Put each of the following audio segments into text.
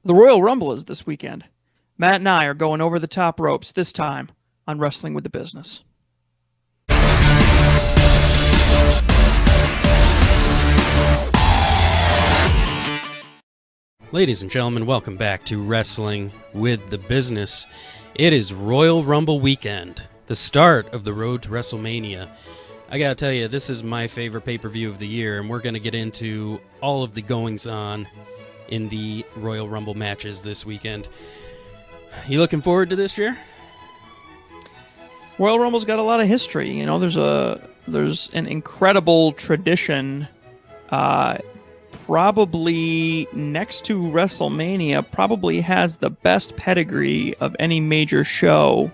The Royal Rumble is this weekend. Matt and I are going over the top ropes, this time on Wrestling with the Business. Ladies and gentlemen, welcome back to Wrestling with the Business. It is Royal Rumble weekend, the start of the road to WrestleMania. I gotta tell you, this is my favorite pay-per-view of the year, and we're gonna get into all of the goings-on in the Royal Rumble matches this weekend. You looking forward to this year? Royal Rumble's got a lot of history. You know, there's an incredible tradition. Probably next to WrestleMania, probably has the best pedigree of any major show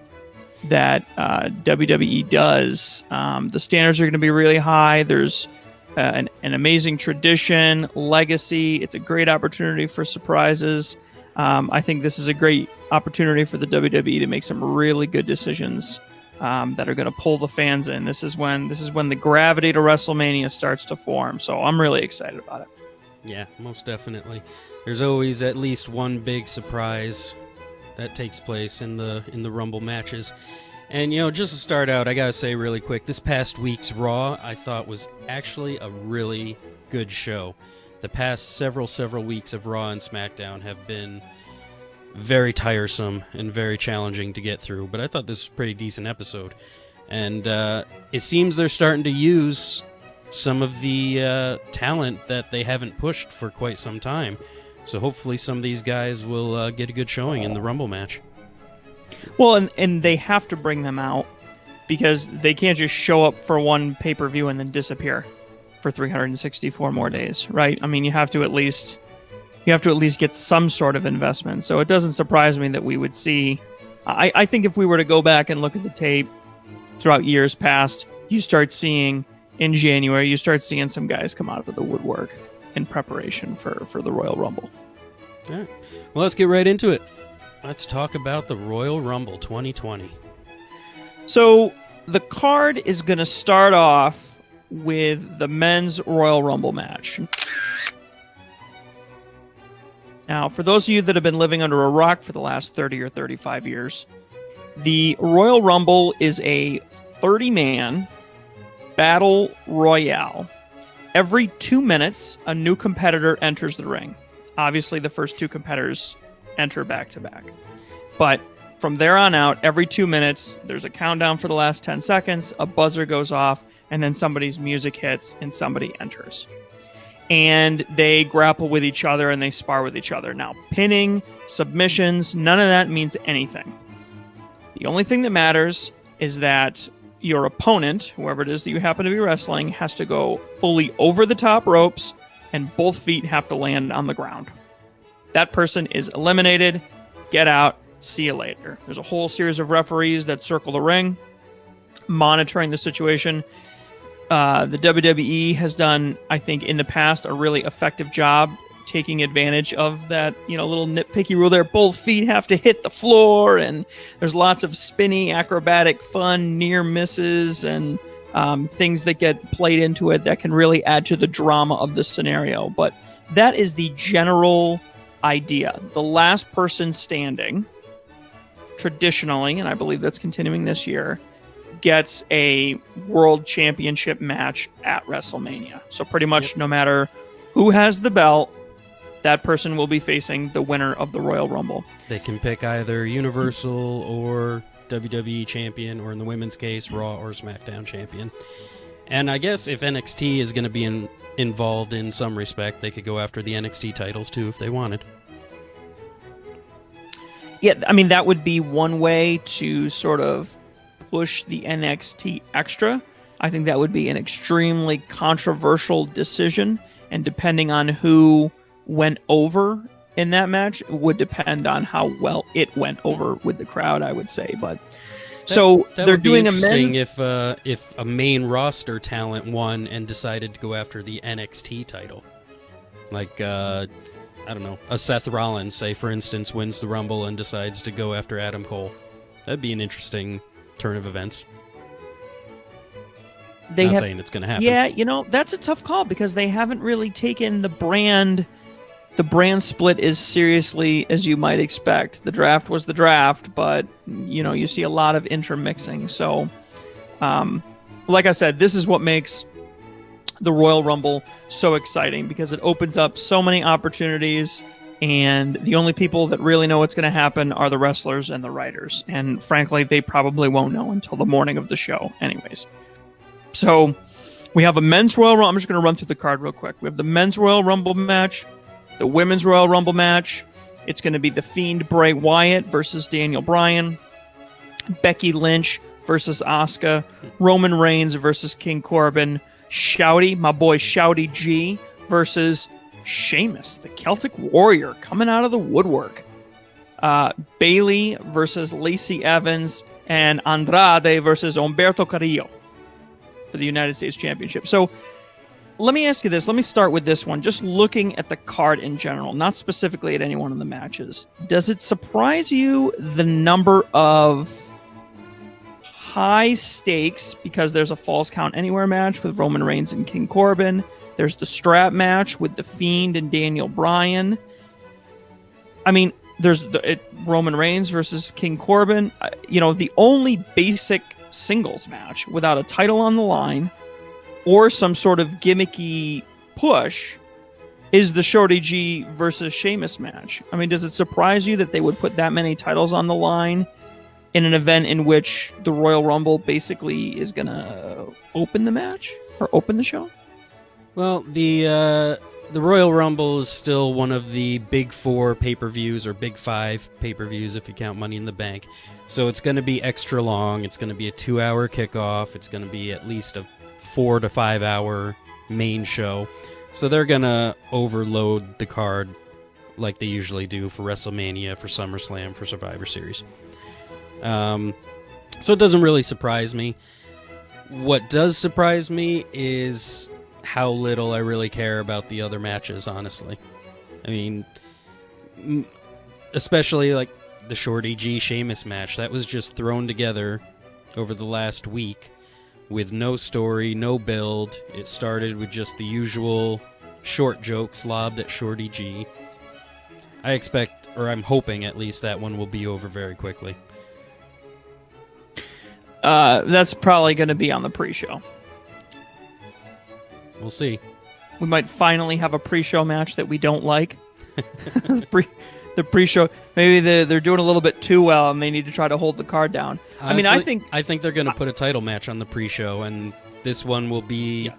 that WWE does. The standards are going to be really high. There's an amazing tradition, legacy. It's a great opportunity for surprises. I think this is a great opportunity for the WWE to make some really good decisions that are going to pull the fans in. This is when the gravity to WrestleMania starts to form. So I'm really excited about it. Yeah, most definitely. There's always at least one big surprise that takes place in the Rumble matches. And, you know, just to start out, I gotta say really quick, this past week's Raw I thought was actually a really good show. The past several weeks of Raw and SmackDown have been very tiresome and very challenging to get through, but I thought this was a pretty decent episode. And it seems they're starting to use some of the talent that they haven't pushed for quite some time. So hopefully some of these guys will get a good showing in the Rumble match. Well, and they have to bring them out because they can't just show up for one pay-per-view and then disappear for 364 more days, right? I mean, you have to at least get some sort of investment. So it doesn't surprise me that we would see. I think if we were to go back and look at the tape throughout years past, you start seeing in January, you start seeing some guys come out of the woodwork in preparation for the Royal Rumble. All right. Well, let's get right into it. Let's talk about the Royal Rumble 2020. So the card is going to start off with the men's Royal Rumble match. Now, for those of you that have been living under a rock for the last 30 or 35 years, the Royal Rumble is a 30-man battle royale. Every 2 minutes, a new competitor enters the ring. Obviously, the first two competitors enter back-to-back. But from there on out, every 2 minutes, there's a countdown for the last 10 seconds, a buzzer goes off, and then somebody's music hits and somebody enters. And they grapple with each other and they spar with each other. Now, pinning, submissions, none of that means anything. The only thing that matters is that your opponent, whoever it is that you happen to be wrestling, has to go fully over the top ropes and both feet have to land on the ground. That person is eliminated. Get out. See you later. There's a whole series of referees that circle the ring, monitoring the situation. The WWE has done, I think, in the past, a really effective job taking advantage of that, little nitpicky rule there. Both feet have to hit the floor, and there's lots of spinny, acrobatic, fun, near misses, and things that get played into it that can really add to the drama of the scenario. But that is the general idea. The last person standing, traditionally, and I believe that's continuing this year, gets a world championship match at WrestleMania. So pretty much no matter who has the belt, that person will be facing the winner of the Royal Rumble. They can pick either Universal or WWE champion, or in the women's case, Raw or SmackDown champion. And I guess if NXT is going to be involved in some respect, they could go after the NXT titles too if they wanted. Yeah, I mean, that would be one way to sort of push the NXT extra. I think that would be an extremely controversial decision, and depending on who went over in that match, it would depend on how well it went over with the crowd, I would say. But that they're doing interesting if a main roster talent won and decided to go after the NXT title, like I don't know, a Seth Rollins, say for instance, wins the Rumble and decides to go after Adam Cole. That'd be an interesting turn of events. Not saying it's going to happen. Yeah, that's a tough call because they haven't really taken the brand the brand split is seriously as you might expect. The draft was the draft, but you see a lot of intermixing. So, like I said, this is what makes the Royal Rumble so exciting, because it opens up so many opportunities, and the only people that really know what's going to happen are the wrestlers and the writers. And frankly, they probably won't know until the morning of the show anyways. So we have a men's Royal Rumble. I'm just going to run through the card real quick. We have the men's Royal Rumble match, the women's Royal Rumble match. It's going to be The Fiend Bray Wyatt versus Daniel Bryan, Becky Lynch versus Asuka, Roman Reigns versus King Corbin, Shouty, my boy Shouty G versus Sheamus, the Celtic Warrior, coming out of the woodwork. Bayley versus Lacey Evans, and Andrade versus Humberto Carrillo for the United States Championship. So let me ask you this. Let me start with this one. Just looking at the card in general, not specifically at any one of the matches, does it surprise you the number of high stakes, because there's a Falls Count Anywhere match with Roman Reigns and King Corbin? There's the strap match with The Fiend and Daniel Bryan. I mean, there's Roman Reigns versus King Corbin. The only basic singles match without a title on the line or some sort of gimmicky push is the Shorty G versus Sheamus match. I mean, does it surprise you that they would put that many titles on the line in an event in which the Royal Rumble basically is going to open the match or open the show? Well, the Royal Rumble is still one of the big 4 pay-per-views, or big 5 pay-per-views if you count Money in the Bank. So it's going to be extra long. It's going to be a 2-hour kickoff. It's going to be at least a 4 to 5 hour main show. So they're going to overload the card like they usually do for WrestleMania, for SummerSlam, for Survivor Series. So it doesn't really surprise me. What does surprise me is how little I really care about the other matches, honestly. I mean, especially like the Shorty G Sheamus match. That was just thrown together over the last week with no story, no build. It started with just the usual short jokes lobbed at Shorty G. I expect, or I'm hoping at least, that one will be over very quickly. That's probably going to be on the pre-show. We'll see. We might finally have a pre-show match that we don't like. The pre-show, maybe they're doing a little bit too well, and they need to try to hold the card down. Honestly, I think they're going to put a title match on the pre-show, and this one will be,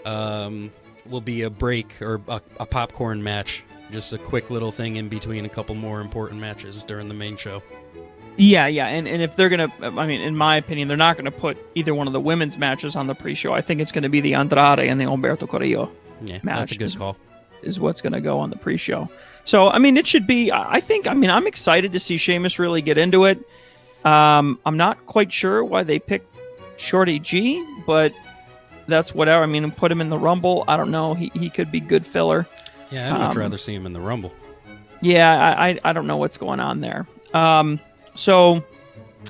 a break or a popcorn match, just a quick little thing in between a couple more important matches during the main show. Yeah, and if they're going to, I mean, in my opinion, they're not going to put either one of the women's matches on the pre-show. I think it's going to be the Andrade and the Humberto Carrillo match. That's a good call. Is what's going to go on the pre-show. So, I mean, it should be, I'm excited to see Sheamus really get into it. I'm not quite sure why they picked Shorty G, but that's whatever. I mean, put him in the Rumble. I don't know. He could be good filler. Yeah, I'd much rather see him in the Rumble. Yeah, I don't know what's going on there. So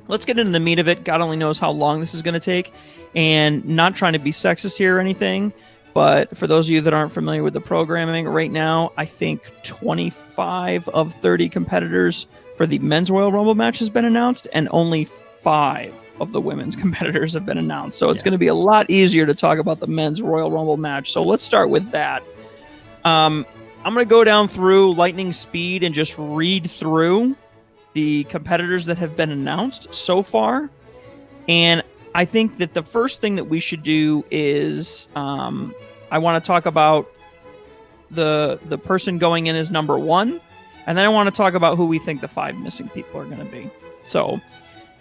let's get into the meat of it. God only knows how long this is going to take, and not trying to be sexist here or anything, but for those of you that aren't familiar with the programming right now, I think 25 of 30 competitors for the men's Royal Rumble match has been announced, and only 5 of the women's competitors have been announced. So it's going to be a lot easier to talk about the men's Royal Rumble match. So let's start with that. I'm going to go down through lightning speed and just read through the competitors that have been announced so far. And I think that the first thing that we should do is I want to talk about the person going in as number 1, and then I want to talk about who we think the 5 missing people are going to be. So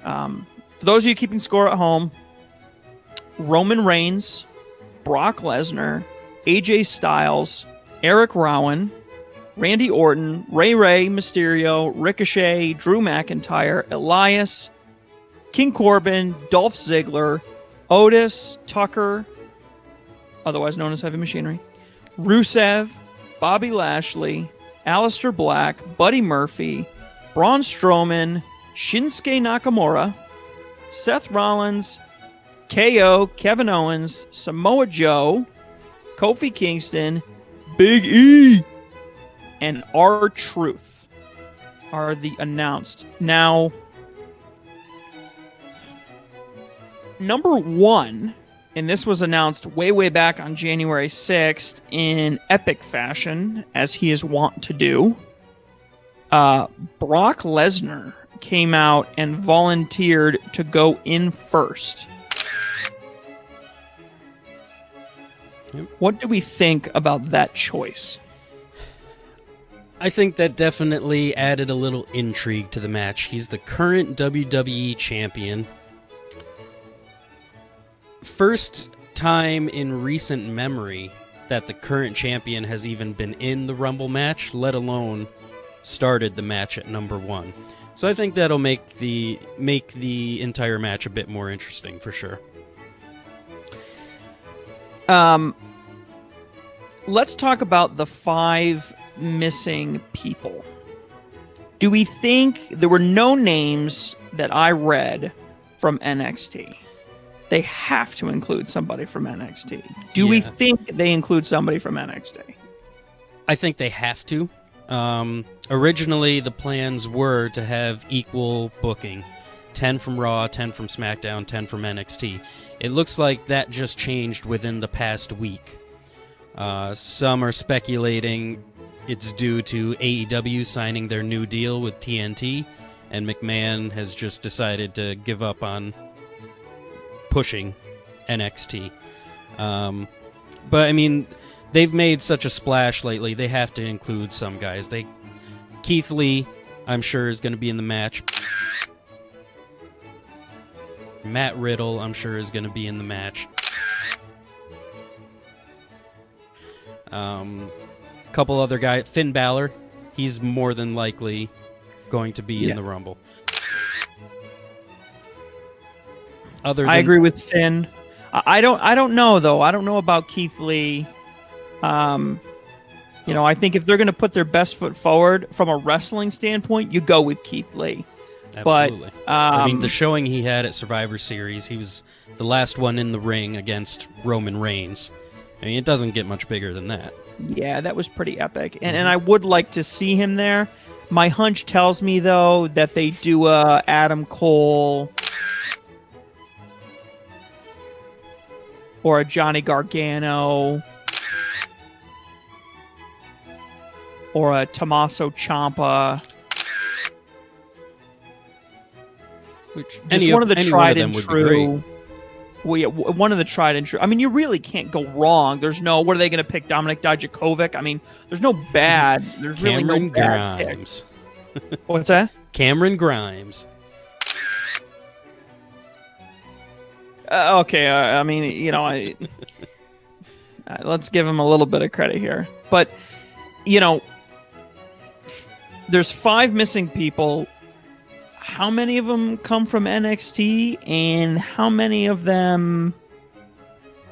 for those of you keeping score at home, Roman Reigns, Brock Lesnar, AJ Styles, Eric Rowan, Randy Orton, Rey Mysterio, Ricochet, Drew McIntyre, Elias, King Corbin, Dolph Ziggler, Otis, Tucker, otherwise known as Heavy Machinery, Rusev, Bobby Lashley, Aleister Black, Buddy Murphy, Braun Strowman, Shinsuke Nakamura, Seth Rollins, KO, Kevin Owens, Samoa Joe, Kofi Kingston, Big E, and R-Truth are the announced. Now, number 1, and this was announced way back on January 6th in epic fashion, as he is wont to do. Brock Lesnar came out and volunteered to go in first. Yep. What do we think about that choice? I think that definitely added a little intrigue to the match. He's the current WWE champion. First time in recent memory that the current champion has even been in the Rumble match, let alone started the match at number 1. So I think that'll make the entire match a bit more interesting for sure. Let's talk about the 5 missing people. Do we think there were no names that I read from NXT? They have to include somebody from NXT. Do we think they include somebody from NXT? I think they have to. Originally, the plans were to have equal booking. 10 from Raw, 10 from SmackDown, 10 from NXT. It looks like that just changed within the past week. Some are speculating it's due to AEW signing their new deal with TNT, and McMahon has just decided to give up on pushing NXT. But, I mean, they've made such a splash lately, they have to include some guys. Keith Lee, I'm sure, is going to be in the match. Matt Riddle, I'm sure, is going to be in the match. Couple other guys. Finn Balor, he's more than likely going to be in the Rumble. I agree with Finn. I don't know though. I don't know about Keith Lee. I think if they're going to put their best foot forward from a wrestling standpoint, you go with Keith Lee. Absolutely. But I mean, the showing he had at Survivor Series, he was the last one in the ring against Roman Reigns. I mean, it doesn't get much bigger than that. Yeah, that was pretty epic. And I would like to see him there. My hunch tells me, though, that they do a Adam Cole or a Johnny Gargano or a Tommaso Ciampa. One of the tried and true. Well, yeah, one of the tried and true. I mean, you really can't go wrong. There's no. What are they going to pick? Dominic Dijakovic? I mean, there's no bad. There's really no bad Grimes. What's that? Cameron Grimes. Okay. I mean, let's give him a little bit of credit here. But there's 5 missing people. How many of them come from NXT, and how many of them?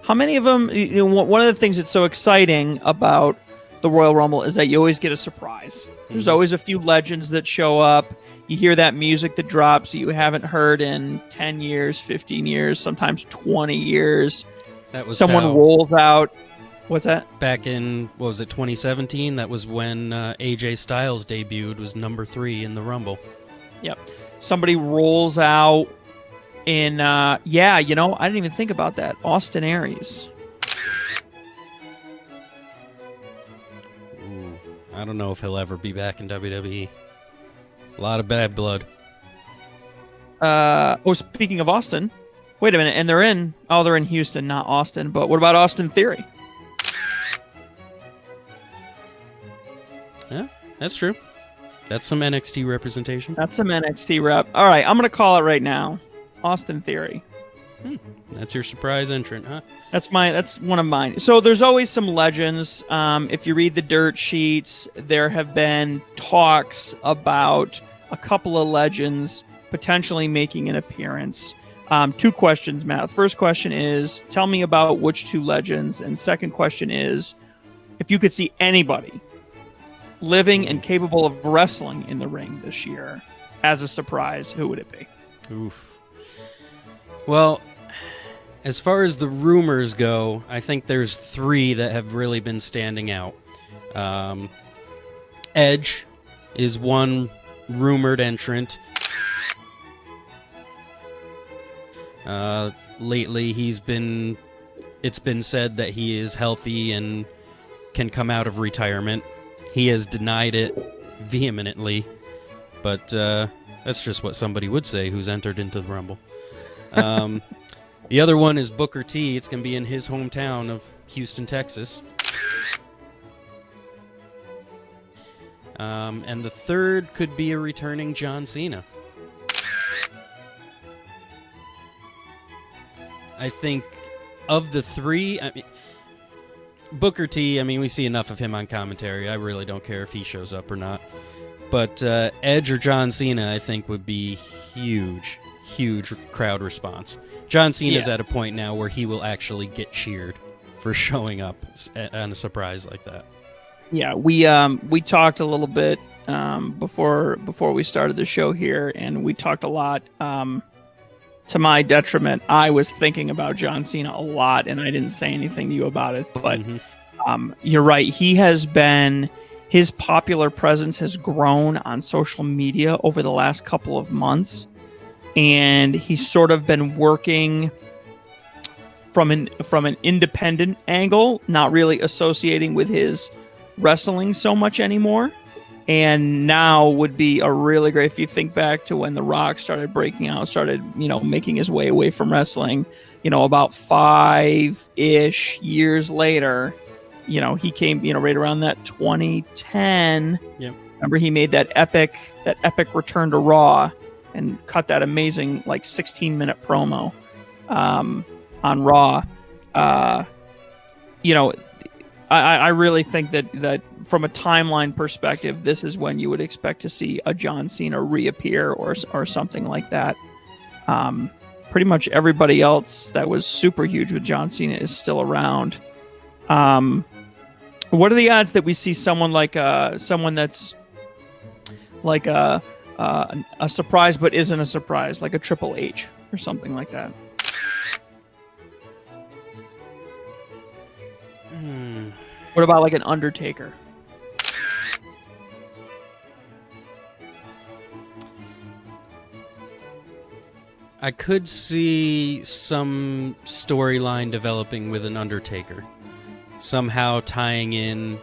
One of the things that's so exciting about the Royal Rumble is that you always get a surprise. There's always a few legends that show up. You hear that music that drops that you haven't heard in 10 years, 15 years, sometimes 20 years. That was someone rolls out. What's that? Back in, 2017? That was when AJ Styles debuted, was number 3 in the Rumble. Yep. Somebody rolls out in, I didn't even think about that. Austin Aries. Ooh, I don't know if he'll ever be back in WWE. A lot of bad blood. Speaking of Austin, wait a minute, and they're in Houston, not Austin, but what about Austin Theory? Yeah, that's true. That's some NXT representation. That's some NXT rep. All right, I'm going to call it right now. Austin Theory. That's your surprise entrant, huh? That's one of mine. So there's always some legends. If you read the dirt sheets, there have been talks about a couple of legends potentially making an appearance. 2 questions, Matt. First question is, tell me about which 2 legends. And second question is, if you could see anybody living and capable of wrestling in the ring this year as a surprise, who would it be? Oof. Well, as far as the rumors go, I think there's 3 that have really been standing out. Edge is one rumored entrant. Lately, it's been said that he is healthy and can come out of retirement. He has denied it vehemently, but that's just what somebody would say who's entered into the Rumble. The other one is Booker T. It's going to be in his hometown of Houston, Texas. And the third could be a returning John Cena. I think of the three, Booker T, we see enough of him on commentary. I really don't care if he shows up or not. But Edge or John Cena, I think, would be huge crowd response. John Cena's at a point now where he will actually get cheered for showing up on a surprise like that. Yeah, we talked a little bit before we started the show here, and we talked a lot. To my detriment, I was thinking about John Cena a lot, and I didn't say anything to you about it. But you're right. His popular presence has grown on social media over the last couple of months, and he's sort of been working from an independent angle, not really associating with his wrestling so much anymore. And now would be a really great, if you think back to when The Rock started breaking out, making his way away from wrestling, about 5-ish years later, he came, right around that 2010. Yep. Remember, he made that epic return to Raw and cut that amazing 16-minute promo on Raw. I really think that from a timeline perspective, this is when you would expect to see a John Cena reappear or something like that. Pretty much everybody else that was super huge with John Cena is still around. What are the odds that we see someone someone that's like a surprise but isn't a surprise, like a Triple H or something like that? What about like an Undertaker? I could see some storyline developing with an Undertaker. Somehow tying in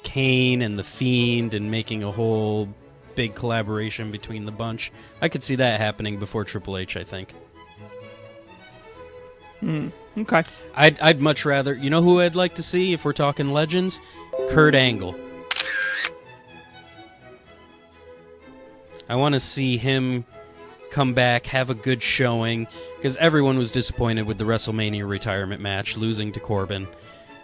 Kane and The Fiend and making a whole big collaboration between the bunch. I could see that happening before Triple H, I think. Okay. I'd much rather... You know who I'd like to see if we're talking legends? Kurt Angle. I want to see him come back, have a good showing, because everyone was disappointed with the WrestleMania retirement match, losing to Corbin.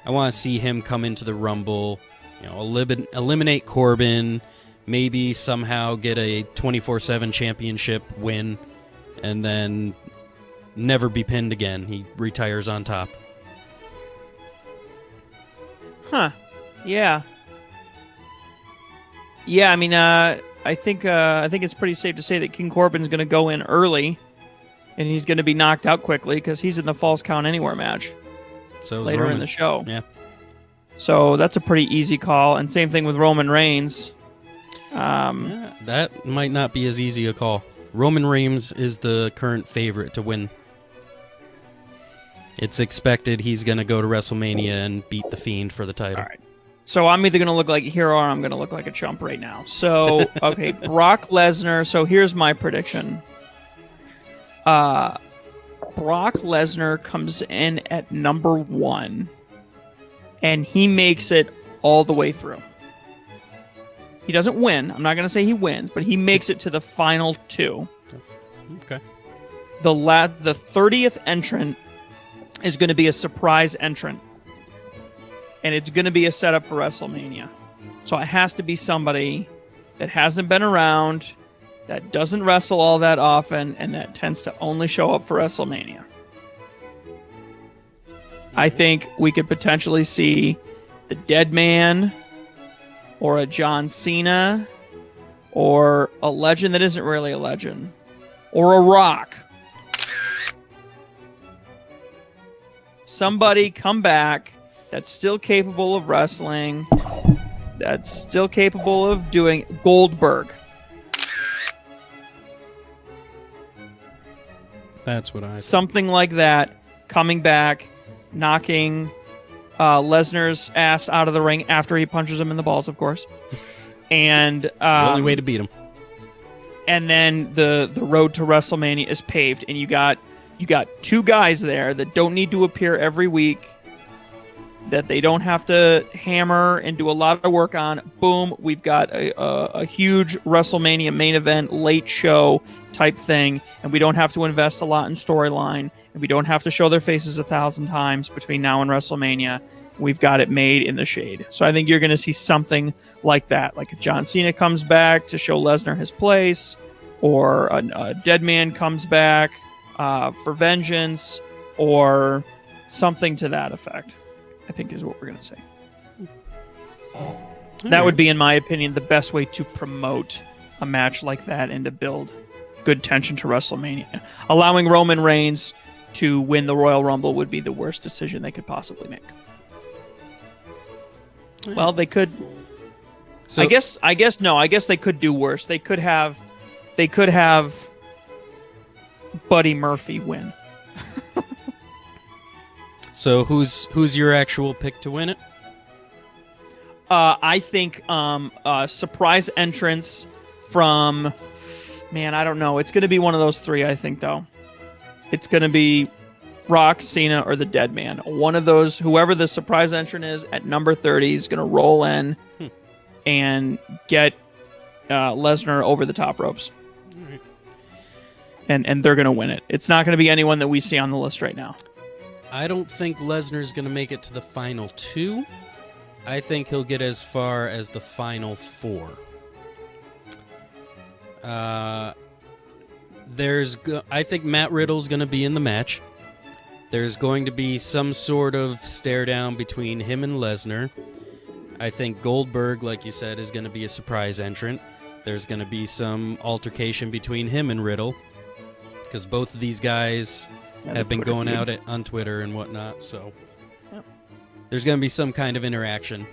I want to see him come into the Rumble, eliminate Corbin, maybe somehow get a 24/7 championship win, and then never be pinned again. He retires on top. Huh. Yeah. Yeah, I think it's pretty safe to say that King Corbin's going to go in early, and he's going to be knocked out quickly because he's in the Falls Count Anywhere match later in the show. Yeah. So that's a pretty easy call, and same thing with Roman Reigns. That might not be as easy a call. Roman Reigns is the current favorite to win. It's expected he's going to go to WrestleMania and beat The Fiend for the title. All right. So I'm either going to look like a hero or I'm going to look like a chump right now. So, okay, Brock Lesnar. So here's my prediction. Brock Lesnar comes in at number 1, and he makes it all the way through. He doesn't win. I'm not going to say he wins, but he makes it to the final 2. Okay. The 30th entrant is going to be a surprise entrant. And it's going to be a setup for WrestleMania. So it has to be somebody that hasn't been around, that doesn't wrestle all that often, and that tends to only show up for WrestleMania. I think we could potentially see the Dead Man, or a John Cena, or a legend that isn't really a legend, or a Rock. Somebody come back that's still capable of wrestling, that's still capable of doing Goldberg. That's what I think. Something like that, coming back, knocking Lesnar's ass out of the ring after he punches him in the balls, of course. And It's the only way to beat him. And then the road to WrestleMania is paved, and you got two guys there that don't need to appear every week, that they don't have to hammer and do a lot of work on. Boom, we've got a huge WrestleMania main event, late show type thing, and we don't have to invest a lot in storyline, and we don't have to show their faces 1,000 times between now and WrestleMania. We've got it made in the shade. So I think you're going to see something like that, like a John Cena comes back to show Lesnar his place, or a dead man comes back for vengeance, or something to that effect, I think is what we're going to say. That would be, in my opinion, the best way to promote a match like that and to build good tension to WrestleMania. Allowing Roman Reigns to win the Royal Rumble would be the worst decision they could possibly make. Well, they could. So, I guess no. I guess they could do worse. They could have Buddy Murphy win. So who's your actual pick to win it? I think surprise entrance from, man, I don't know. It's going to be one of those three, I think, though. It's going to be Rock, Cena, or the Dead Man. One of those, whoever the surprise entrant is at number 30 is going to roll in and get Lesnar over the top ropes. All right. And they're going to win it. It's not going to be anyone that we see on the list right now. I don't think Lesnar's going to make it to the final two. I think he'll get as far as the final four. I think Matt Riddle's going to be in the match. There's going to be some sort of stare down between him and Lesnar. I think Goldberg, like you said, is going to be a surprise entrant. There's going to be some altercation between him and Riddle, because both of these guys have been going out on Twitter and whatnot, so there's going to be some kind of interaction.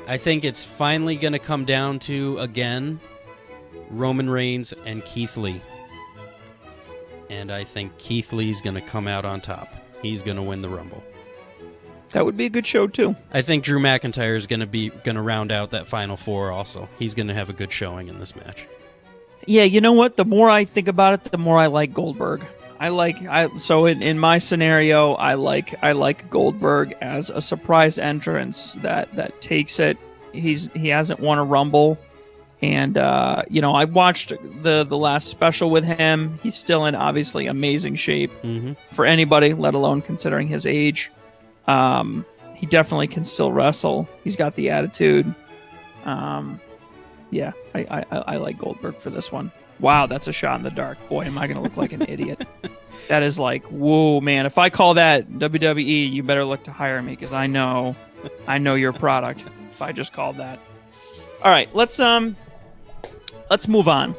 I think it's finally going to come down to, again, Roman Reigns and Keith Lee. And I think Keith Lee's going to come out on top. He's going to win the Rumble. That would be a good show, too. I think Drew McIntyre is going to round out that final four also. He's going to have a good showing in this match. Yeah, you know what? The more I think about it, the more I like Goldberg. So in my scenario, I like Goldberg as a surprise entrance that takes it. He hasn't won a Rumble, and I watched the last special with him. He's still in obviously amazing shape for anybody, let alone considering his age. He definitely can still wrestle. He's got the attitude. Yeah, I like Goldberg for this one. Wow, that's a shot in the dark. Boy, am I going to look like an idiot. That is like, whoa, man. If I call that WWE, you better look to hire me, because I know your product if I just called that. All right, let's move on.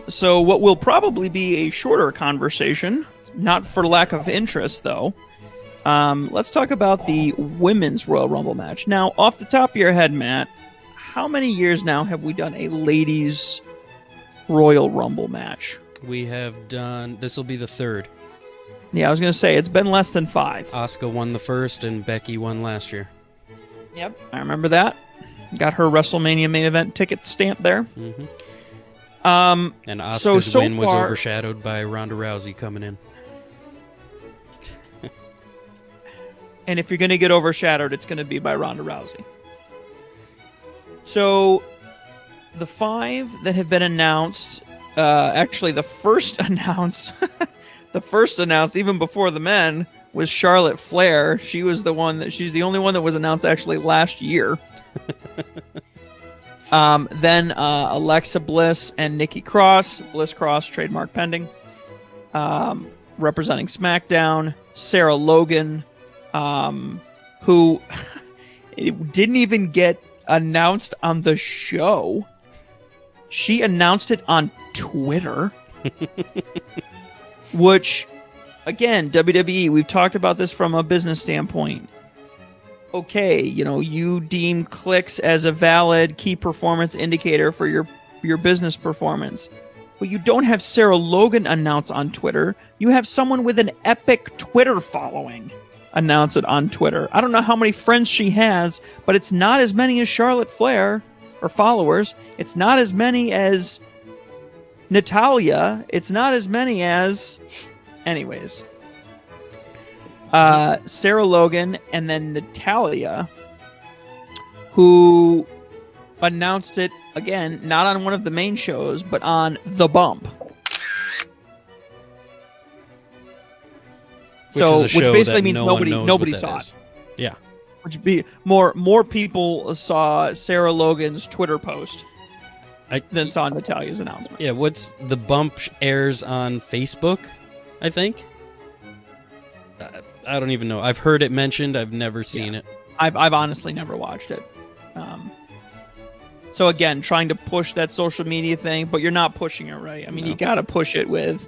So what will probably be a shorter conversation, not for lack of interest, though. Let's talk about the Women's Royal Rumble match. Now, off the top of your head, Matt, how many years now have we done a ladies' Royal Rumble match? We have done... This will be the third. Yeah, I was going to say, it's been less than 5. Asuka won the first, and Becky won last year. Yep, I remember that. Got her WrestleMania main event ticket stamp there. Mm-hmm. And Asuka's win was far, overshadowed by Ronda Rousey coming in. And if you're going to get overshadowed, it's going to be by Ronda Rousey. So, the 5 that have been announced, actually the first announced, even before the men, was Charlotte Flair. She's the only one that was announced actually last year. Then Alexa Bliss and Nikki Cross. Bliss Cross, trademark pending. Representing SmackDown. Sarah Logan, who didn't even get announced on the show. She announced it on Twitter. Which, again, WWE, we've talked about this from a business standpoint. okay, you deem clicks as a valid key performance indicator for your business performance. But you don't have Sarah Logan announce on Twitter. You have someone with an epic Twitter following announce it on Twitter. I don't know how many friends she has, but it's not as many as Charlotte Flair, or followers. It's not as many as Natalia. It's not as many as... Anyways. Sarah Logan and then Natalia, who announced it, again, not on one of the main shows, but on The Bump. Which basically means nobody saw it. Yeah. Which be more people saw Sarah Logan's Twitter post than saw Natalia's announcement. Yeah, The Bump airs on Facebook, I think. I don't even know. I've heard it mentioned. I've never seen it. I've honestly never watched it. So again, trying to push that social media thing, but you're not pushing it right. I mean, You got to push it with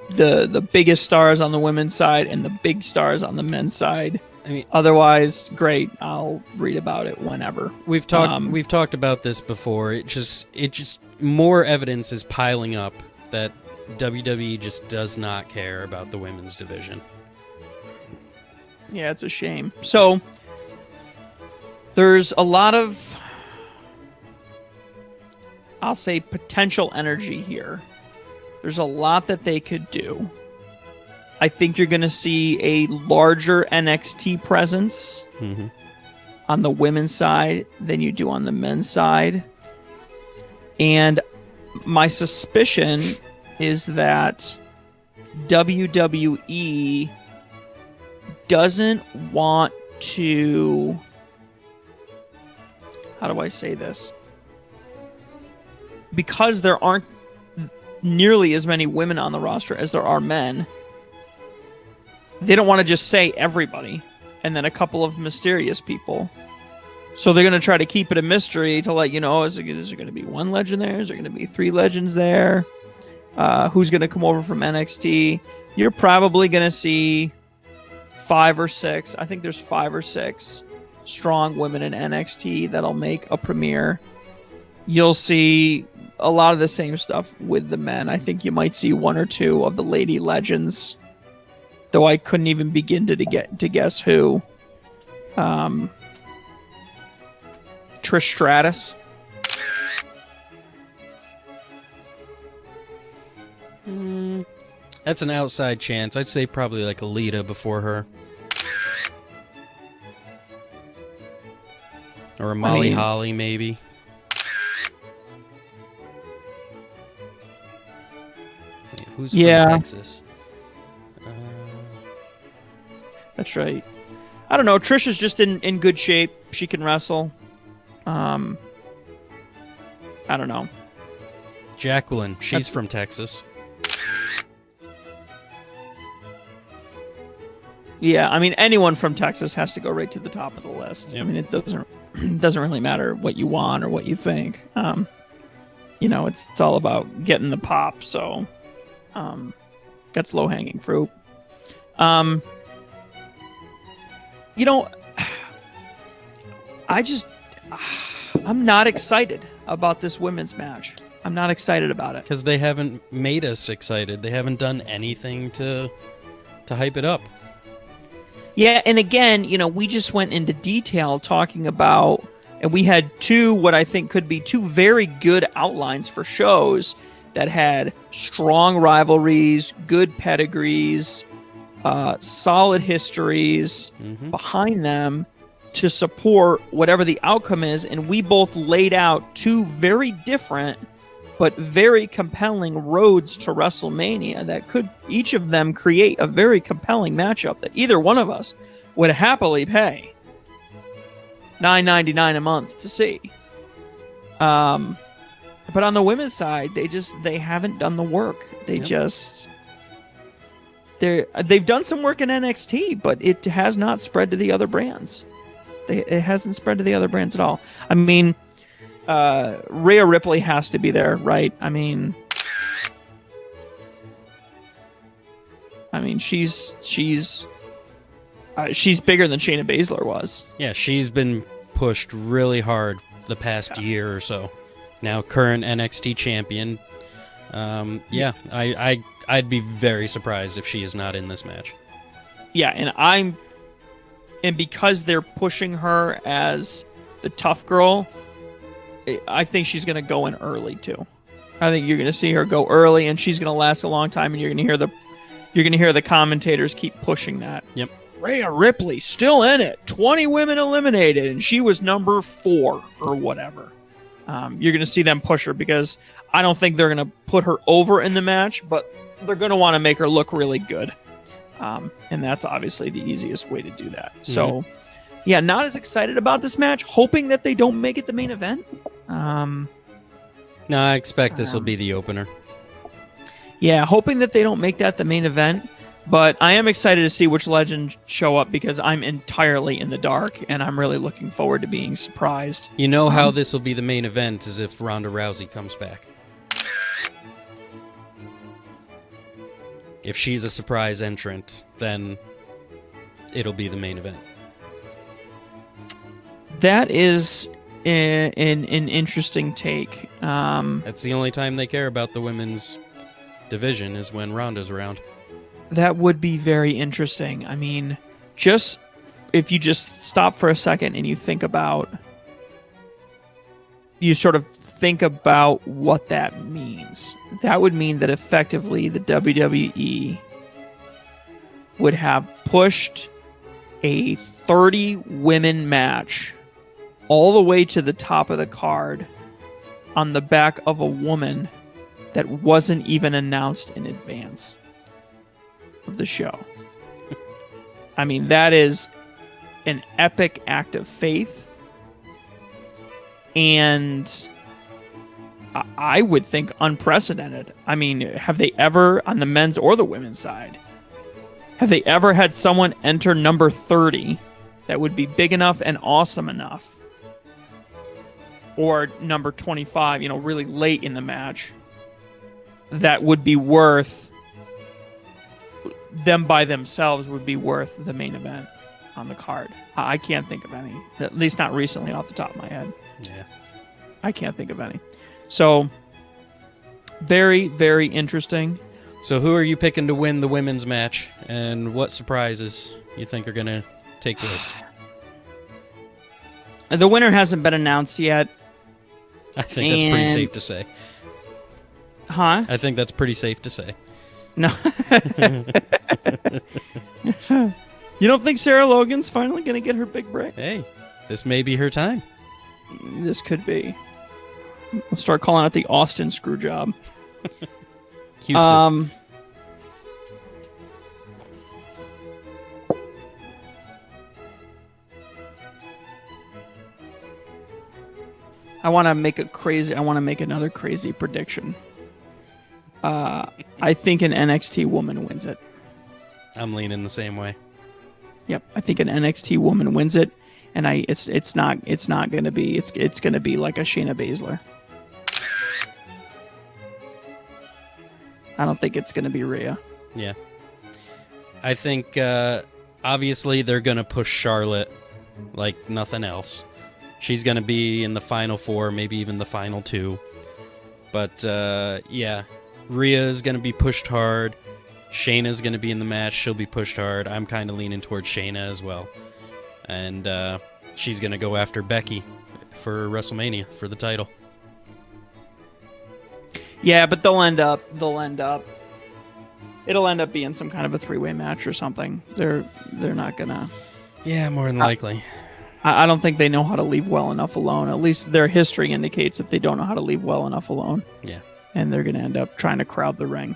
the biggest stars on the women's side and the big stars on the men's side. I mean, otherwise, great. I'll read about it whenever. We've talked about this before. It just more evidence is piling up that WWE just does not care about the women's division. Yeah, it's a shame. So there's a lot of, I'll say, potential energy here. There's a lot that they could do. I think you're going to see a larger NXT presence on the women's side than you do on the men's side. And my suspicion is that WWE doesn't want to... How do I say this? Because there aren't nearly as many women on the roster as there are men, they don't want to just say everybody and then a couple of mysterious people. So they're going to try to keep it a mystery to let you know, is there going to be one legend there? Is there going to be 3 legends there? Who's going to come over from NXT? You're probably going to see 5 or 6. I think there's 5 or 6 strong women in NXT that'll make a premiere. You'll see a lot of the same stuff with the men. I think you might see 1 or 2 of the lady legends, though I couldn't even begin to guess who. Trish Stratus. That's an outside chance. I'd say probably like Alita before her. Or a Molly Holly, maybe. Wait, who's from Texas? That's right. I don't know. Trish is just in good shape. She can wrestle. I don't know. Jacqueline. She's from Texas. Yeah, I mean, anyone from Texas has to go right to the top of the list. Yep. I mean, it doesn't really matter what you want or what you think. It's all about getting the pop. So, that's low hanging fruit. I'm not excited about this women's match. I'm not excited about it because they haven't made us excited. They haven't done anything to hype it up. Yeah, and again, we just went into detail talking about, and we had 2, what I think could be 2 very good outlines for shows that had strong rivalries, good pedigrees, solid histories behind them to support whatever the outcome is. And we both laid out 2 very different but very compelling roads to WrestleMania that could each of them create a very compelling matchup that either one of us would happily pay $9.99 a month to see. But on the women's side, they haven't done the work. They've done some work in NXT, but it has not spread to the other brands. It hasn't spread to the other brands at all. I mean, Rhea Ripley has to be there, right? I mean, she's She's bigger than Shayna Baszler was. Yeah, she's been pushed really hard the past year or so. Now current NXT champion. I'd be very surprised if she is not in this match. Yeah, and because they're pushing her as the tough girl, I think she's going to go in early too. I think you're going to see her go early, and she's going to last a long time, and you're going to hear the commentators keep pushing that. Yep. Rhea Ripley still in it. 20 women eliminated, and she was number 4 or whatever. You're going to see them push her because I don't think they're going to put her over in the match, but they're going to want to make her look really good. And that's obviously the easiest way to do that. Mm-hmm. So, yeah, not as excited about this match, hoping that they don't make it the main event. No, I expect this will be the opener. Yeah, hoping that they don't make that the main event. But I am excited to see which legends show up because I'm entirely in the dark, and I'm really looking forward to being surprised. You know how this will be the main event is if Ronda Rousey comes back. If she's a surprise entrant, then it'll be the main event. That is an interesting take. That's the only time they care about the women's division is when Ronda's around. That would be very interesting. I mean, just if you just stop for a second and you sort of think about what that means. That would mean that effectively the WWE would have pushed a 30 women match all the way to the top of the card on the back of a woman that wasn't even announced in advance of the show. I mean, that is an epic act of faith, and I would think unprecedented. I mean, have they ever, on the men's or the women's side, have they ever had someone enter number 30 that would be big enough and awesome enough, or number 25, really late in the match, that would be worth, them by themselves would be worth the main event on the card? I can't think of any, at least not recently off the top of my head. Yeah, I can't think of any. So, very, very interesting. So who are you picking to win the women's match, and what surprises you think are going to take place? The winner hasn't been announced yet. I think that's pretty safe to say. Huh? I think that's pretty safe to say. No. You don't think Sarah Logan's finally going to get her big break? Hey, this may be her time. This could be. Let's start calling it the Austin screw job. Houston. I want to make another crazy prediction. I think an NXT woman wins it. I'm leaning the same way. Yep, I think an NXT woman wins it, and it's not going to be it's going to be like a Shayna Baszler. I don't think it's going to be Rhea. Yeah. I think obviously they're going to push Charlotte like nothing else. She's going to be in the final 4, maybe even the final 2. But yeah, Rhea is going to be pushed hard. Shayna's going to be in the match. She'll be pushed hard. I'm kind of leaning towards Shayna as well. And she's going to go after Becky for WrestleMania for the title. Yeah, but it'll end up being some kind of a 3-way match or something. They're not going to. Yeah, more than likely. I don't think they know how to leave well enough alone. At least their history indicates that they don't know how to leave well enough alone. Yeah. And they're going to end up trying to crowd the ring.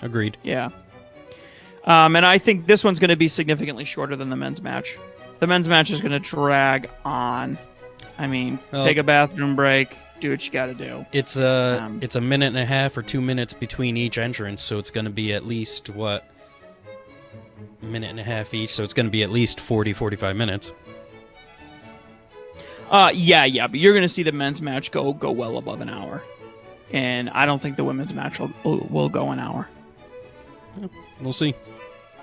Agreed. Yeah. And I think this one's going to be significantly shorter than the men's match. The men's match is going to drag on. I mean, take a bathroom break, do what you got to do. It's a minute and a half or 2 minutes between each entrance, so it's going to be at least, a minute and a half each, so it's going to be at least 40, 45 minutes. Yeah, but you're going to see the men's match go well above an hour. And I don't think the women's match will go an hour. We'll see.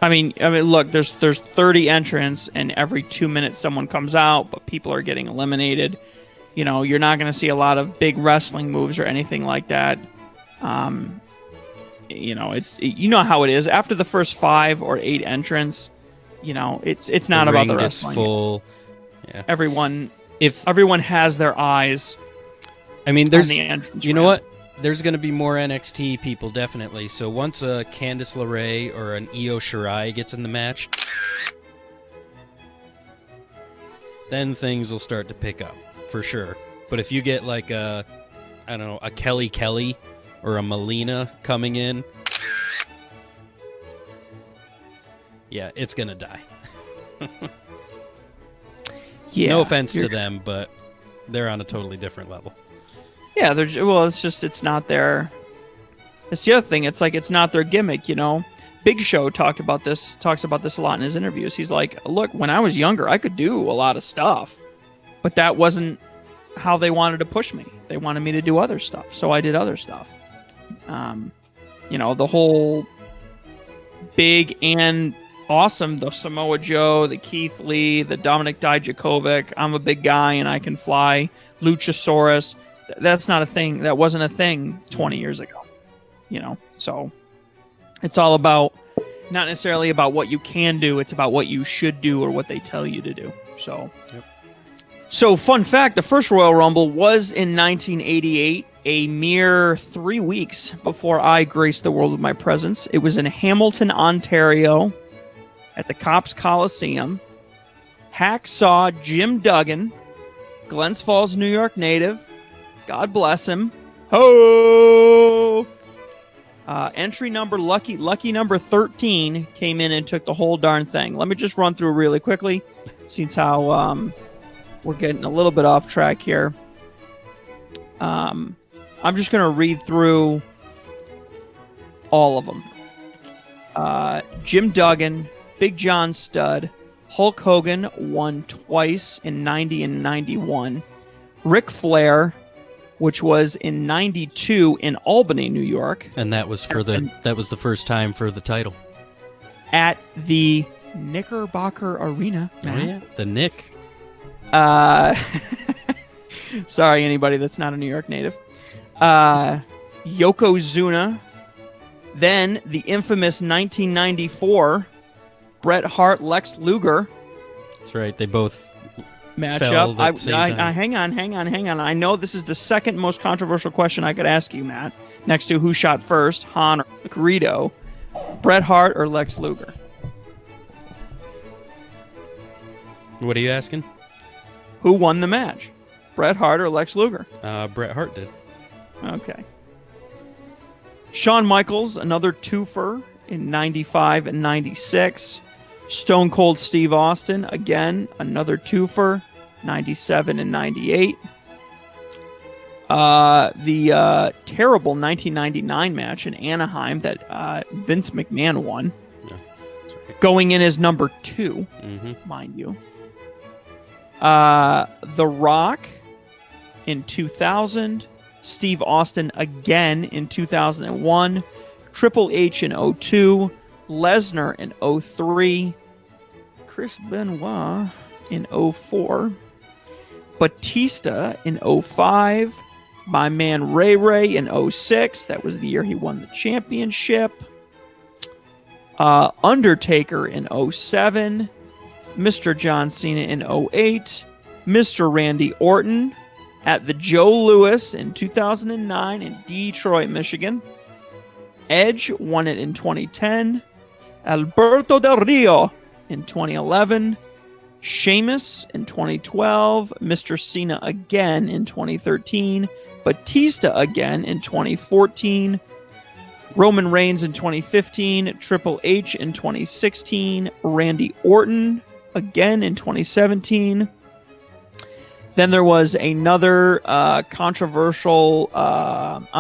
I mean, look, there's 30 entrants, and every 2 minutes someone comes out, but people are getting eliminated. You know, you're not going to see a lot of big wrestling moves or anything like that. You know, you know how it is. After the first 5 or 8 entrants, you know, it's not about the wrestling. Gets full. Yeah. Everyone has their eyes. I mean, on the entrance. You know what? There's going to be more NXT people, definitely. So once a Candice LeRae or an Io Shirai gets in the match, then things will start to pick up, for sure. But if you get like a Kelly Kelly or a Melina coming in, yeah, it's going to die. Yeah. No offense to them, but they're on a totally different level. Yeah, it's not their. It's the other thing. It's like it's not their gimmick, you know. Big Show talks about this a lot in his interviews. He's like, look, when I was younger, I could do a lot of stuff, but that wasn't how they wanted to push me. They wanted me to do other stuff, so I did other stuff. You know, the whole big and awesome, the Samoa Joe, the Keith Lee, the Dominic Dijakovic, I'm a big guy and I can fly, Luchasaurus. That's not a thing. That wasn't a thing 20 years ago, you know? So it's all about, not necessarily about what you can do. It's about what you should do or what they tell you to do. So, yep. So fun fact, the first Royal Rumble was in 1988, a mere 3 weeks before I graced the world with my presence. It was in Hamilton, Ontario at the Cops Coliseum. Hacksaw Jim Duggan, Glens Falls, New York native, God bless him. Ho! Entry number lucky number 13 came in and took the whole darn thing. Let me just run through really quickly, since how we're getting a little bit off track here. I'm just going to read through all of them. Jim Duggan, Big John Studd, Hulk Hogan won twice in 90 and 91. Ric Flair, which was in 92 in Albany, New York. And that was the first time for the title. At the Knickerbocker Arena. Oh, yeah. The Nick. Sorry, anybody that's not a New York native. Yokozuna. Then the infamous 1994 Bret Hart, Lex Luger. That's right. They both matchup. Hang on. I know this is the second most controversial question I could ask you, Matt. Next to who shot first, Han or Greedo, Bret Hart or Lex Luger? What are you asking? Who won the match, Bret Hart or Lex Luger? Bret Hart did. Okay. Shawn Michaels, another twofer in 95 and 96. Stone Cold Steve Austin, again, another twofer, 97 and 98. The terrible 1999 match in Anaheim that Vince McMahon won. Yeah, that's right. Going in as number 2, mind you. The Rock in 2000. Steve Austin again in 2001. Triple H in 2002. Lesnar in 2003, Chris Benoit in 2004, Batista in 2005, my man Ray in 2006, that was the year he won the championship, Undertaker in 2007, Mr. John Cena in 2008, Mr. Randy Orton at the Joe Louis in 2009 in Detroit, Michigan, Edge won it in 2010, Alberto Del Rio in 2011, Sheamus in 2012, Mr. Cena again in 2013, Batista again in 2014, Roman Reigns in 2015, Triple H in 2016, Randy Orton again in 2017. Then there was another controversial, not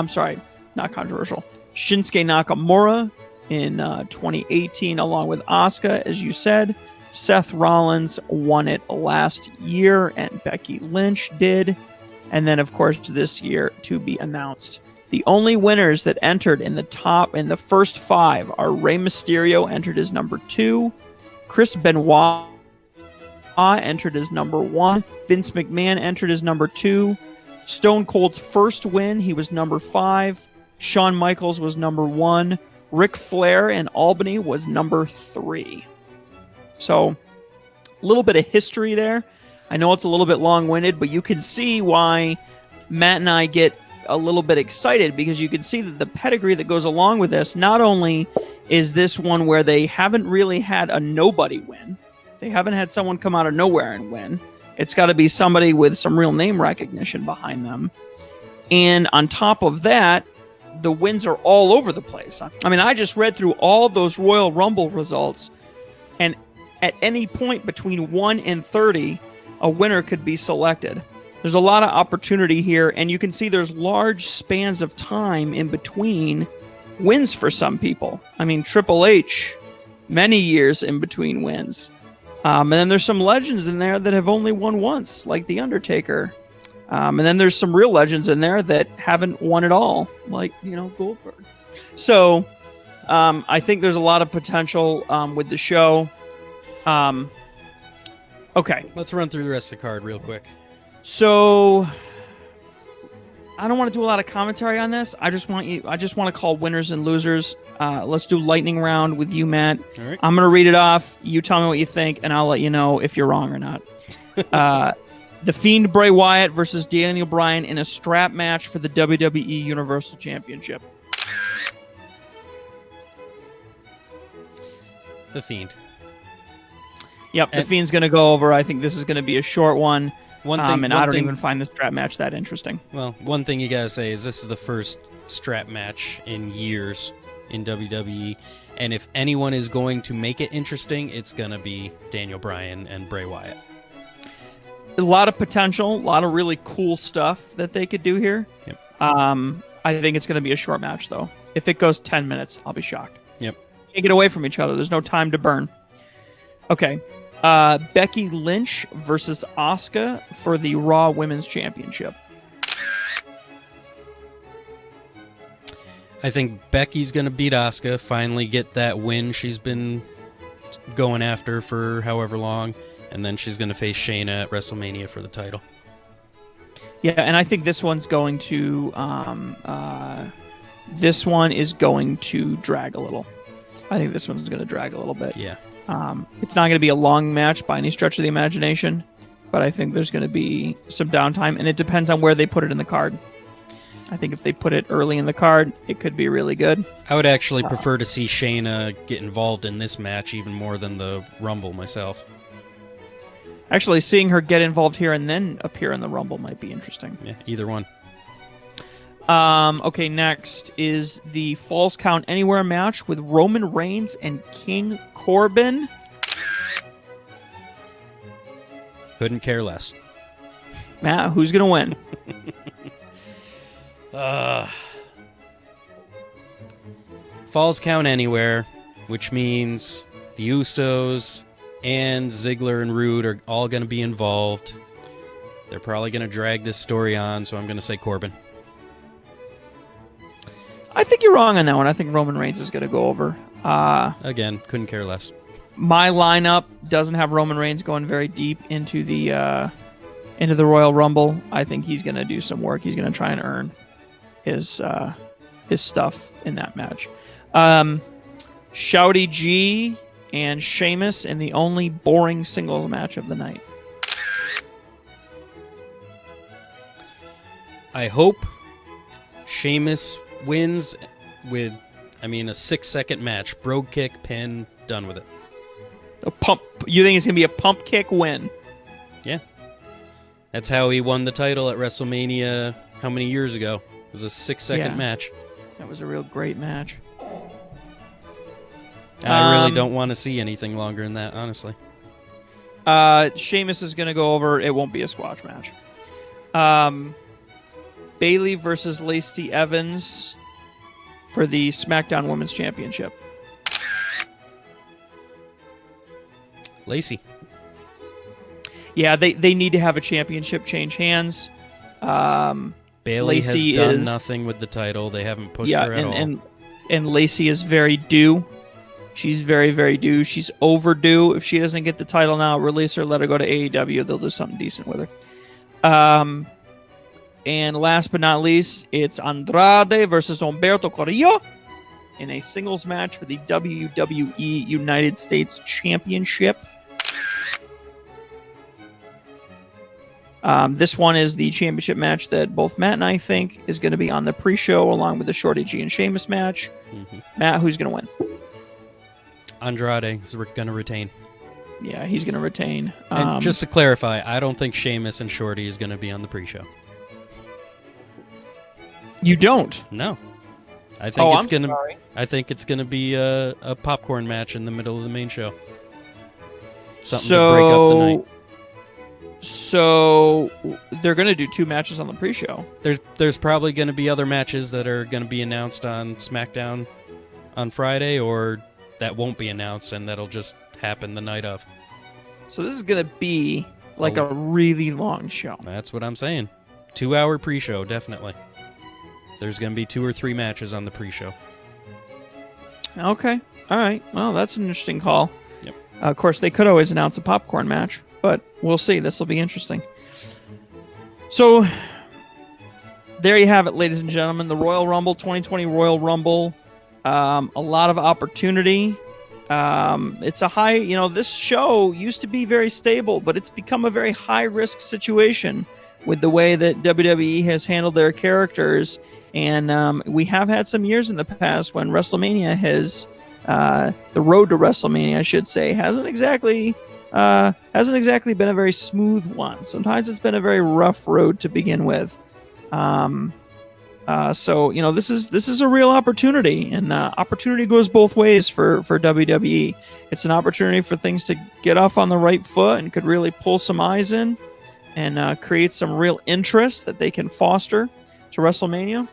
controversial, Shinsuke Nakamura in 2018, along with Asuka, as you said. Seth Rollins won it last year, and Becky Lynch did. And then, of course, this year, to be announced, The only winners that entered in the first 5 are Rey Mysterio entered as number 2, Chris Benoit entered as number 1, Vince McMahon entered as number 2, Stone Cold's first win, he was number 5, Shawn Michaels was number 1, Ric Flair in Albany was number 3. So, a little bit of history there. I know it's a little bit long-winded, but you can see why Matt and I get a little bit excited, because you can see that the pedigree that goes along with this, not only is this one where they haven't really had a nobody win, they haven't had someone come out of nowhere and win. It's got to be somebody with some real name recognition behind them. And on top of that, the wins are all over the place. I mean, I just read through all those Royal Rumble results, and at any point between 1 and 30, a winner could be selected. There's a lot of opportunity here, and you can see there's large spans of time in between wins for some people. I mean, Triple H, many years in between wins. And then there's some legends in there that have only won once, like The Undertaker. And then there's some real legends in there that haven't won at all, like, Goldberg. So I think there's a lot of potential with the show. Okay. Let's run through the rest of the card real quick. So I don't want to do a lot of commentary on this. I just want to call winners and losers. Let's do lightning round with you, Matt. All right. I'm going to read it off. You tell me what you think, and I'll let you know if you're wrong or not. The Fiend Bray Wyatt versus Daniel Bryan in a strap match for the WWE Universal Championship. The Fiend. Yep, the Fiend's going to go over. I think this is going to be a short one. I don't even find this strap match that interesting. Well, one thing you gotta say is this is the first strap match in years in WWE, and if anyone is going to make it interesting, it's gonna be Daniel Bryan and Bray Wyatt. A lot of potential, a lot of really cool stuff that they could do here. Yep. I think it's gonna be a short match, though. If it goes 10 minutes, I'll be shocked. Yep. Can't get away from each other. There's no time to burn. Okay. Becky Lynch versus Asuka for the Raw Women's Championship. I think Becky's going to beat Asuka, finally get that win she's been going after for however long, and then she's going to face Shayna at WrestleMania for the title. Yeah, and I think this one's going to drag a little. I think this one's going to drag a little bit. Yeah. It's not going to be a long match by any stretch of the imagination, but I think there's going to be some downtime, and it depends on where they put it in the card. I think if they put it early in the card, it could be really good. I would actually prefer to see Shayna get involved in this match even more than the Rumble myself. Actually, seeing her get involved here and then appear in the Rumble might be interesting. Yeah, either one. Okay, next is the Falls Count Anywhere match with Roman Reigns and King Corbin. Couldn't care less. Matt, who's going to win? Falls Count Anywhere, which means the Usos and Ziggler and Rude are all going to be involved. They're probably going to drag this story on, so I'm going to say Corbin. I think you're wrong on that one. I think Roman Reigns is going to go over. Again, couldn't care less. My lineup doesn't have Roman Reigns going very deep into the Royal Rumble. I think he's going to do some work. He's going to try and earn his stuff in that match. Shouty G and Sheamus in the only boring singles match of the night. I hope Sheamus wins with, a 6-second match. Brogue kick, pin, done with it. A pump. You think it's going to be a pump kick win? Yeah. That's how he won the title at WrestleMania how many years ago? It was a 6-second match. That was a real great match. I really don't want to see anything longer than that, honestly. Sheamus is going to go over. It won't be a squash match. Bayley versus Lacey Evans for the SmackDown Women's Championship. Lacey. Yeah, they need to have a championship change hands. Bailey has Lacey done is, nothing with the title. They haven't pushed yeah, her at all. And Lacey is very due. She's very, very due. She's overdue. If she doesn't get the title now, release her, let her go to AEW. They'll do something decent with her. And last but not least, it's Andrade versus Humberto Carrillo in a singles match for the WWE United States Championship. This one is the championship match that both Matt and I think is going to be on the pre-show, along with the Shorty G and Sheamus match. Mm-hmm. Matt, who's going to win? Andrade is going to retain. Yeah, he's going to retain. And just to clarify, I don't think Sheamus and Shorty is going to be on the pre-show. You don't? No. I think it's gonna be a popcorn match in the middle of the main show. Something to break up the night. So they're gonna do 2 matches on the pre-show. There's probably gonna be other matches that are gonna be announced on SmackDown on Friday, or that won't be announced and that'll just happen the night of. So this is gonna be like a really long show. That's what I'm saying. 2-hour pre-show, definitely. There's going to be 2 or 3 matches on the pre-show. Okay. All right. Well, that's an interesting call. Yep. Of course, they could always announce a popcorn match, but we'll see. This will be interesting. So, there you have it, ladies and gentlemen. The Royal Rumble, 2020 Royal Rumble. A lot of opportunity. It's a high, this show used to be very stable, but it's become a very high-risk situation with the way that WWE has handled their characters. And we have had some years in the past when WrestleMania has, the road to WrestleMania, I should say, hasn't exactly been a very smooth one. Sometimes it's been a very rough road to begin with. So this is a real opportunity, and opportunity goes both ways for WWE. It's an opportunity for things to get off on the right foot and could really pull some eyes in and create some real interest that they can foster to WrestleMania.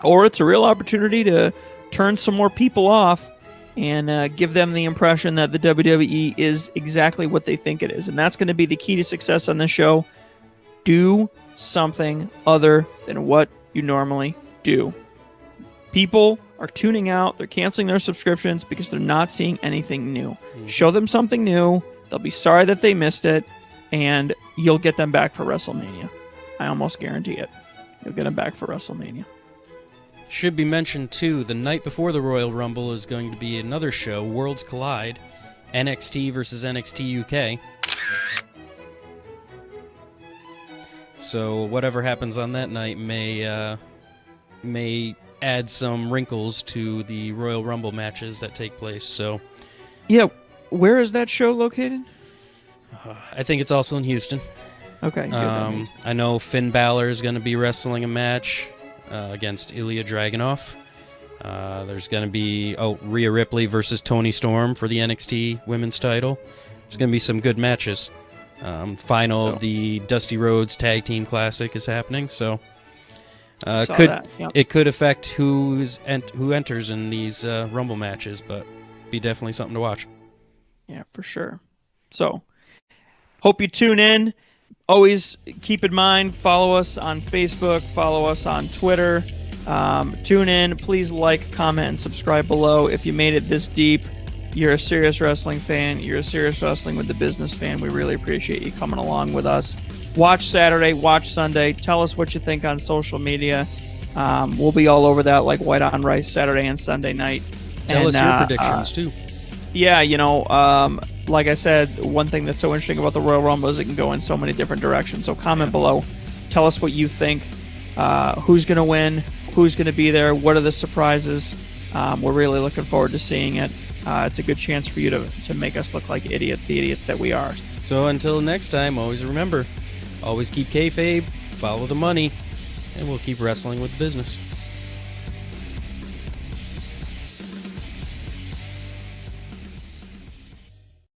Or it's a real opportunity to turn some more people off and give them the impression that the WWE is exactly what they think it is. And that's going to be the key to success on this show. Do something other than what you normally do. People are tuning out. They're canceling their subscriptions because they're not seeing anything new. Show them something new. They'll be sorry that they missed it, and you'll get them back for WrestleMania. I almost guarantee it. You'll get them back for WrestleMania. Should be mentioned, too, the night before the Royal Rumble is going to be another show, Worlds Collide, NXT versus NXT UK. So whatever happens on that night may add some wrinkles to the Royal Rumble matches that take place. So, yeah, where is that show located? I think it's also in Houston. Okay. I know Finn Balor is going to be wrestling a match against Ilya Dragunov. There's going to be Rhea Ripley versus Toni Storm for the NXT Women's title. There's going to be some good matches. Final of the Dusty Rhodes Tag Team Classic is happening, so it could affect who enters in these Rumble matches, but be definitely something to watch. Yeah, for sure. So, hope you tune in. Always keep in mind, follow us on Facebook, follow us on Twitter. Tune in. Please like, comment, and subscribe below. If you made it this deep, you're a serious wrestling fan. You're a serious wrestling with the business fan. We really appreciate you coming along with us. Watch Saturday, watch Sunday. Tell us what you think on social media. We'll be all over that like white on rice Saturday and Sunday night. Tell us your predictions, too. Yeah, like I said, one thing that's so interesting about the Royal Rumble is it can go in so many different directions. So comment below. Tell us what you think. Who's going to win? Who's going to be there? What are the surprises? We're really looking forward to seeing it. It's a good chance for you to make us look like idiots, the idiots that we are. So until next time, always remember, always keep kayfabe, follow the money, and we'll keep wrestling with the business.